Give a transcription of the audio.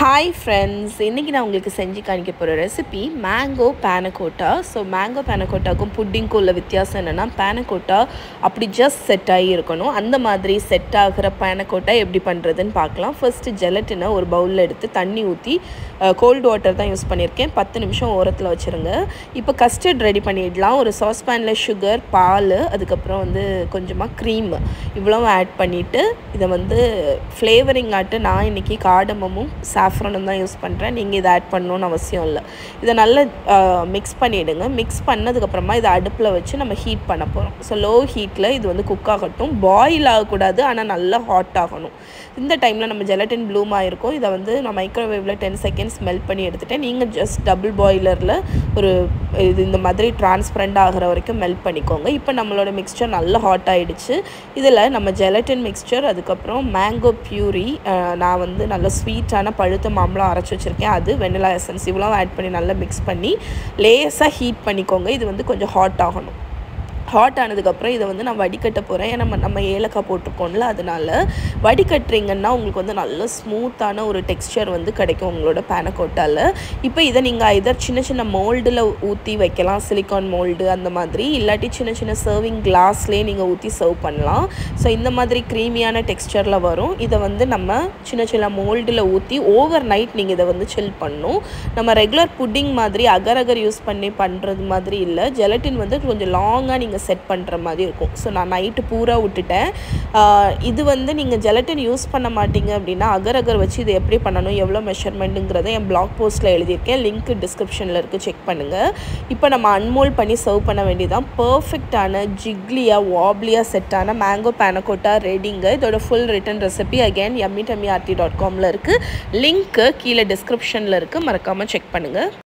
Hi friends, இன்னைக்கு நான் உங்களுக்கு செஞ்சு காணிக்க போகிற ரெசிபி மேங்கோ பேனகோட்டா. ஸோ மேங்கோ பேனகோட்டாக்கும் புட்டிங்க்கும் உள்ள வித்தியாசம் என்னென்னா, பேனகோட்டா அப்படி ஜஸ்ட் செட் ஆகி இருக்கணும். அந்த மாதிரி செட் ஆகிற பேனகோட்டா எப்படி பண்ணுறதுன்னு பார்க்கலாம். ஃபர்ஸ்ட்டு ஜெலட்டினை ஒரு பவுலில் எடுத்து தண்ணி ஊற்றி கோல்டு வாட்டர் தான் யூஸ் பண்ணியிருக்கேன். 10 நிமிஷம் ஓரத்தில் வச்சுருங்க. இப்போ கஸ்டர்ட் ரெடி பண்ணிடலாம். ஒரு சாஸ்பேனில் சுகர், பால், அதுக்கப்புறம் கொஞ்சமாக க்ரீம் இவ்வளோ ஆட் பண்ணிவிட்டு இதை ஃப்ளேவரிங் ஆட்டு நான் இன்றைக்கி காடமும் சாஃப்ரானும் தான் யூஸ் பண்ணுறேன். நீங்கள் இதை ஆட் பண்ணணுன்னு அவசியம் இல்லை. இதை நல்லா மிக்ஸ் பண்ணிவிடுங்க. மிக்ஸ் பண்ணதுக்கப்புறமா இதை அடுப்பில் வச்சு நம்ம ஹீட் பண்ண போகிறோம். ஸோ லோ ஹீட்டில் இது குக் ஆகட்டும். பாயில் ஆகக்கூடாது, ஆனால் நல்லா ஹாட் ஆகணும். இந்த டைமில் நம்ம ஜெலட்டின் ப்ளூம் ஆகிருக்கும். இதை நான் மைக்ரோவேவில் 10 செகண்ட்ஸ் மெல்ட் பண்ணி எடுத்துகிட்டேன். நீங்கள் ஜஸ்ட் டபுள் பாய்லரில் இந்த மாதிரி டிரான்ஸ்பரண்ட் ஆகிற வரைக்கும் மெல்ட் பண்ணிக்கோங்க. இப்போ நம்மளோட மிக்ஸ்சர் நல்லா ஹாட் ஆகிடுச்சு. இதில் நம்ம ஜெலட்டின் மிக்ஸ்சர், அதுக்கப்புறம் மேங்கோ பியூரி, நான் நல்ல ஸ்வீட்டான பழுத்த மாம்பழம் அரைச்சி வச்சுருக்கேன், அது வெனிலா எசன்ஸ் இவ்வளோ ஆட் பண்ணி நல்லா மிக்ஸ் பண்ணி லேஸாக ஹீட் பண்ணிக்கோங்க. இது கொஞ்சம் ஹாட் ஆகணும். ஹாட் ஆனதுக்கப்புறம் இதை நான் வடிகட்ட போகிறேன். ஏன்னா நம்ம ஏலக்காய் போட்டிருக்கோம்ல, அதனால் வடிகட்டுறீங்கன்னா உங்களுக்கு நல்ல ஸ்மூத்தான ஒரு டெக்ஸ்சர் கிடைக்கும் உங்களோட பேனகோட்டாவில். இப்போ இதை நீங்கள் ஐதர் சின்ன சின்ன மோல்டில் ஊற்றி வைக்கலாம், சிலிக்கான் மோல்டு அந்த மாதிரி, இல்லாட்டி சின்ன சின்ன சர்விங் கிளாஸ்லேயே நீங்கள் ஊற்றி சர்வ் பண்ணலாம். ஸோ இந்த மாதிரி க்ரீமியான டெக்ஸ்சரில் வரும். இதை நம்ம சின்ன சின்ன மோல்டில் ஊற்றி ஓவர் நைட் நீங்கள் இதை சில் பண்ணணும். நம்ம ரெகுலர் புட்டிங் மாதிரி அகர் யூஸ் பண்ணி பண்ணுறது மாதிரி இல்லை. ஜெலட்டின் கொஞ்சம் லாங்காக நீங்கள் செட் பண்ணுற மாதிரி இருக்கும். ஸோ நான் நைட்டு பூரா விட்டுட்டேன். இது நீங்கள் ஜெலட்டின் யூஸ் பண்ண மாட்டீங்க அப்படின்னா அகர் வச்சு இது எப்படி பண்ணணும், எவ்வளோ மெஷர்மெண்ட்டுங்கிறத என் பிளாக் போஸ்ட்டில் எழுதியிருக்கேன். லிங்க் டிஸ்கிரிப்ஷனில் இருக்குது, செக் பண்ணுங்கள். இப்போ நம்ம அன்மோல்ட் பண்ணி சர்வ் பண்ண வேண்டியதான். பர்ஃபெக்டான ஜிக்லியாக வாப்லியாக செட்டான மேங்கோ பேனகோட்டா ரெடிங்க. இதோட ஃபுல் ரிட்டன் ரெசிபி அகேன் yummy.aarthi.comல இருக்குது. லிங்க்கு கீழே டிஸ்கிரிப்ஷனில் இருக்குது, மறக்காமல் செக் பண்ணுங்கள்.